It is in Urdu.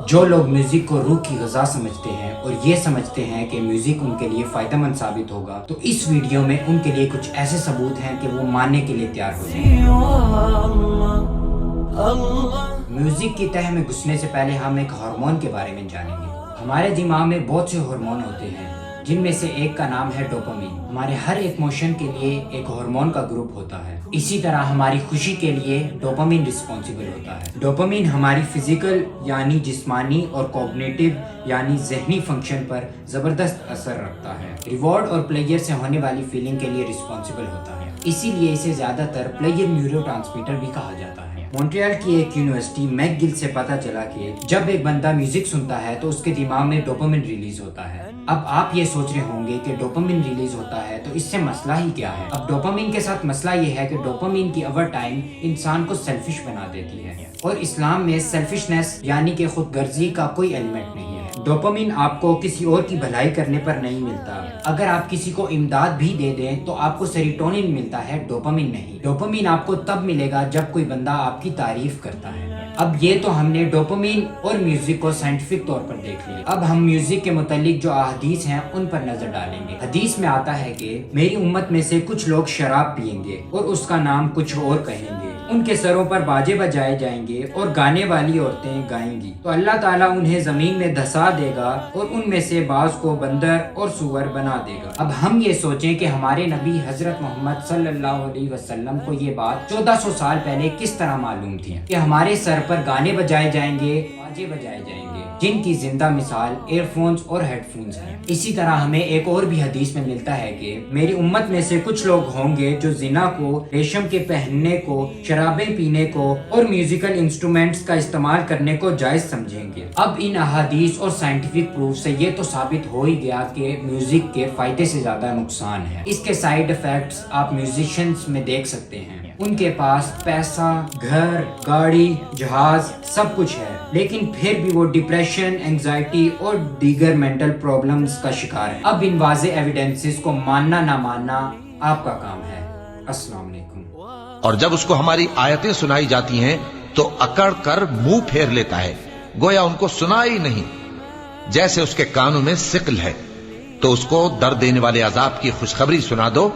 جو لوگ میوزک کو روح کی غذا سمجھتے ہیں اور یہ سمجھتے ہیں کہ میوزک ان کے لیے فائدہ مند ثابت ہوگا، تو اس ویڈیو میں ان کے لیے کچھ ایسے ثبوت ہیں کہ وہ ماننے کے لیے تیار ہو جائیں۔ میوزک کی تہ میں گھسنے سے پہلے ہم ایک ہارمون کے بارے میں جانیں گے۔ ہمارے دماغ میں بہت سے ہارمون ہوتے ہیں، جن میں سے ایک کا نام ہے ڈوپامین۔ ہمارے ہر ایک موشن کے لیے ایک ہارمون کا گروپ ہوتا ہے۔ اسی طرح ہماری خوشی کے لیے ڈوپامین رسپانسیبل ہوتا ہے۔ ڈوپامین ہماری فزیکل یعنی جسمانی اور کوگنیٹو یعنی ذہنی فنکشن پر زبردست اثر رکھتا ہے۔ ریوارڈ اور پلیئر سے ہونے والی فیلنگ کے لیے رسپانسیبل ہوتا ہے، اسی لیے اسے زیادہ تر پلیئر نیورو ٹرانسمیٹر بھی کہا جاتا ہے۔ مونٹریال کی ایک یونیورسٹی میک گل سے پتا چلا کہ جب ایک بندہ میوزک سنتا ہے تو اس کے دماغ میں ڈوپامین ریلیز ہوتا ہے۔ اب آپ یہ سوچ رہے ہوں گے کہ ڈوپامین ریلیز ہوتا ہے تو اس سے مسئلہ ہی کیا ہے؟ اب ڈوپامین کے ساتھ مسئلہ یہ ہے کہ ڈوپامین کی اوور ٹائم انسان کو سیلفش بنا دیتی ہے، اور اسلام میں سیلفشنس یعنی کہ خود غرضی کا کوئی ایلیمنٹ نہیں ہے۔ ڈوپامین آپ کو کسی اور کی بھلائی کرنے پر نہیں ملتا۔ اگر آپ کسی کو امداد بھی دے دیں تو آپ کو سیروٹونین ملتا ہے، ڈوپامین نہیں۔ ڈوپامین آپ کو تب ملے گا جب کوئی بندہ آپ کی تعریف کرتا ہے۔ اب یہ تو ہم نے ڈوپامین اور میوزک کو سائنٹیفک طور پر دیکھ لیا۔ اب ہم میوزک کے متعلق جو احادیث ہیں ان پر نظر ڈالیں گے۔ حدیث میں آتا ہے کہ میری امت میں سے کچھ لوگ شراب پئیں گے اور اس کا نام کچھ اور کہیں گے، ان کے سروں پر باجے بجائے جائیں گے اور گانے والی عورتیں گائیں گی، تو اللہ تعالیٰ انہیں زمین میں دھسا دے گا اور ان میں سے بعض کو بندر اور سور بنا دے گا۔ اب ہم یہ سوچیں کہ ہمارے نبی حضرت محمد صلی اللہ علیہ وسلم کو یہ بات 1400 سال پہلے کس طرح معلوم تھی کہ ہمارے سر پر گانے بجائے جائیں گے، باجے بجائے جائیں گے، جن کی زندہ مثال ایئر فونز اور ہیڈ فونز ہیں۔ اسی طرح ہمیں ایک اور بھی حدیث میں ملتا ہے کہ میری امت میں سے کچھ لوگ ہوں گے جو زنا کو، ریشم کے پہننے کو، شرابیں پینے کو اور میوزیکل انسٹرومنٹس کا استعمال کرنے کو جائز سمجھیں گے۔ اب ان احادیث اور سائنٹیفک پروف سے یہ تو ثابت ہو ہی گیا کہ میوزک کے فائدے سے زیادہ نقصان ہے۔ اس کے سائیڈ ایفیکٹس آپ میوزیشینز میں دیکھ سکتے ہیں۔ ان کے پاس پیسہ، گھر، گاڑی، جہاز سب کچھ ہے، لیکن پھر بھی وہ ڈپریشن، اینگزائٹی اور دیگر مینٹل پرابلمز کا شکار ہے۔ اب ان واضح ایویڈنسز کو ماننا نہ ماننا آپ کا کام ہے۔ السلام علیکم۔ اور جب اس کو ہماری آیتیں سنائی جاتی ہیں تو اکڑ کر منہ پھیر لیتا ہے، گویا ان کو سنا ہی نہیں، جیسے اس کے کانوں میں ثقل ہے۔ تو اس کو درد دینے والے عذاب کی خوشخبری سنا دو۔